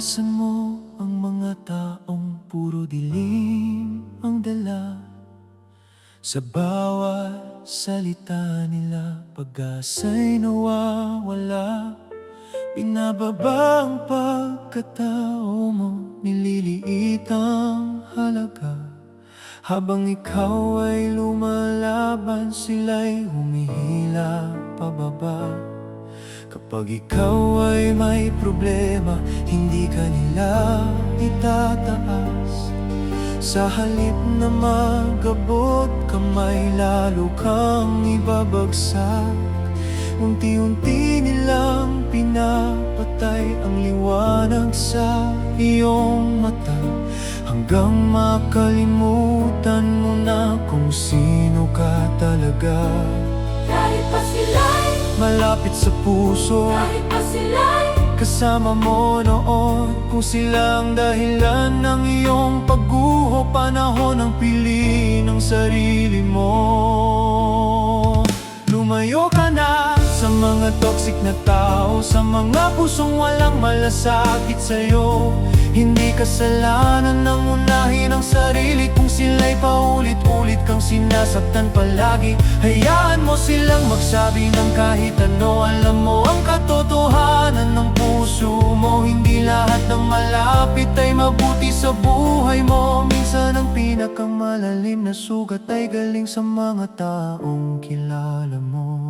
Iwasan mo ang mga taong puro dilim ang dala. Sa bawat salita nila, pag-asa'y nawawala. Binababa ang pagkatao mo, nililiit ang halaga. Habang ikaw ay lumalaban, sila'y humihila pababa. Kapag ikaw ay may problema, hindi ka nila itataas. Sa halip na magabot kamay, lalo kang ibabagsak. Unti-unti nilang pinapatay ang liwanag sa iyong mata, hanggang makalimutan mo na kung sino ka talaga. Kahit pa sila'y Malapit sa puso, kahit pa sila'y kasama mo noon. Kung silang dahilan ng iyong pagguho, panahon ang piliin ng sarili mo. Lumayo ka na sa mga toxic na tao, sa mga pusong walang malasakit sa'yo. Hindi kasalanan ng unahin ang sarili kung sila'y paulit-ulit kang sinasaktan palagi. Hayaan mo silang magsabi ng kahit ano. Alam mo ang katotohanan ng puso mo, hindi lahat ng malapit ay mabuti sa buhay mo. Minsan ang pinakamalalim na sugat ay galing sa mga taong kilala mo.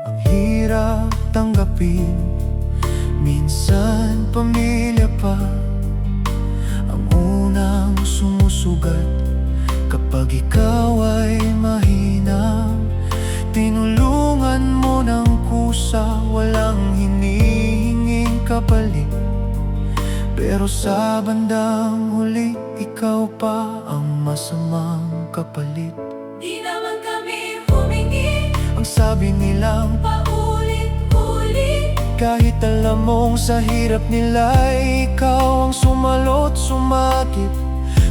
Ang hirap tanggapin, minsan pamilya pa ang unang sumusugat. Kapag ikaw ay mahina, tinulungan mo ng kusa, walang hinihinging kapalit. Pero sa bandang huli, ikaw pa ang masamang kapalit. di naman kami humingi Ang sabi nilang paulit-ulit. kahit alam mong sa hirap nila, ikaw ang sumalot, sumakit.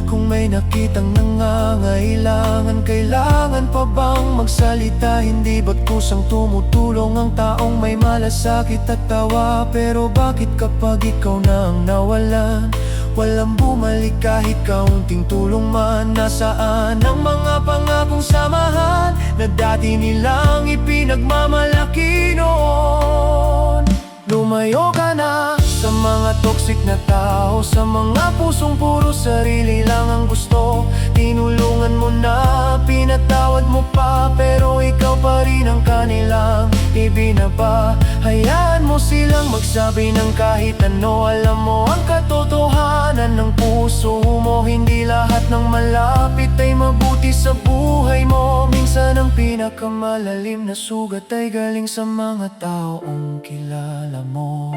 Kung may nakitang nangangailangan, kailangan pa bang magsalita? Hindi ba't kusang tumutulong ang taong may malasakit at tawa? Pero bakit kapag ikaw na ang nawalan, walang bumalik kahit kaunting tulong man? Nasaan ang mga pangakong samahan na dati nilang ipinagmamalaki noon? Lumayo ka na sa mga toxic na tao, sa mga pusong puro sarili lang ang gusto. Tinulungan mo na, pinatawad mo pa, pero ikaw pa rin ang kanilang ibinaba. Hayaan mo silang magsabi ng kahit ano. Alam mo ang katotohanan ng puso mo, hindi lahat ng malapit ay mabuti sa buhay mo. Minsan ang pinakamalalim na sugat ay galing sa mga taong kilala mo.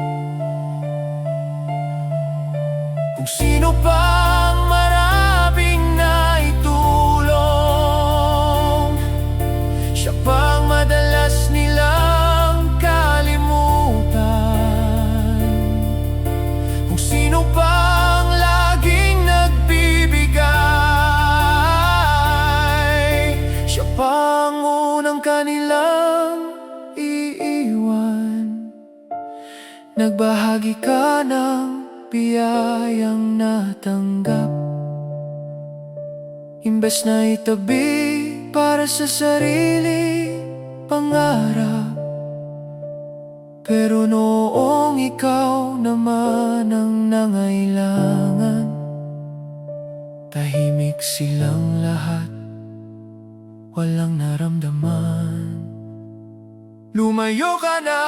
Kung sino pang maraming naitulong, siya pang madalas nilang kalimutan. Kung sino pang laging nagbibigay, siya pang unang kanilang iiwan. Nagbahagi ka ng biyayang natanggap, imbes na itabi para sa sarili pangarap. Pero noong ikaw naman ang nangailangan, tahimik silang lahat, walang naramdaman. Lumayo ka na,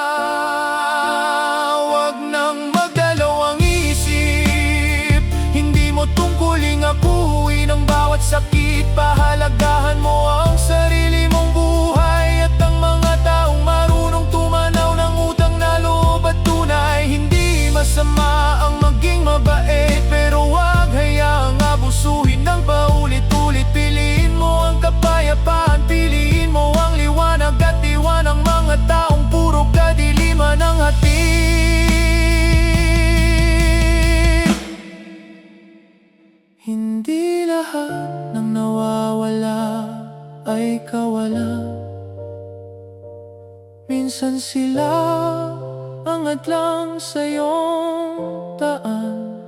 wag nang magdalawang isip. Hindi mo tungkuling apuin ang bawat sakit. Pahalagahan mo ang sarili mong buhay at ang mga taong marunong tumanaw ng utang na loob at tunay. Hindi masama ang maging mabait, pero wag hayaang abusuhin ng paulit-ulit. Piliin mo ang kapayapaan, piliin mo ang liwanag at iwan ang mga taong puro kadiliman ng hati. Hindi lahat ng nawawala ay kawalan. Minsan sila angat lang sa iyong daan.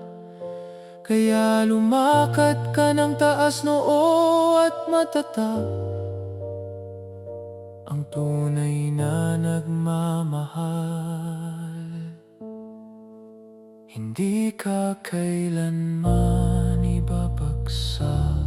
Kaya lumakad ka ng taas noo at matatag. Ang tunay na nagmamahal, hindi ka kailanman ibabagsak.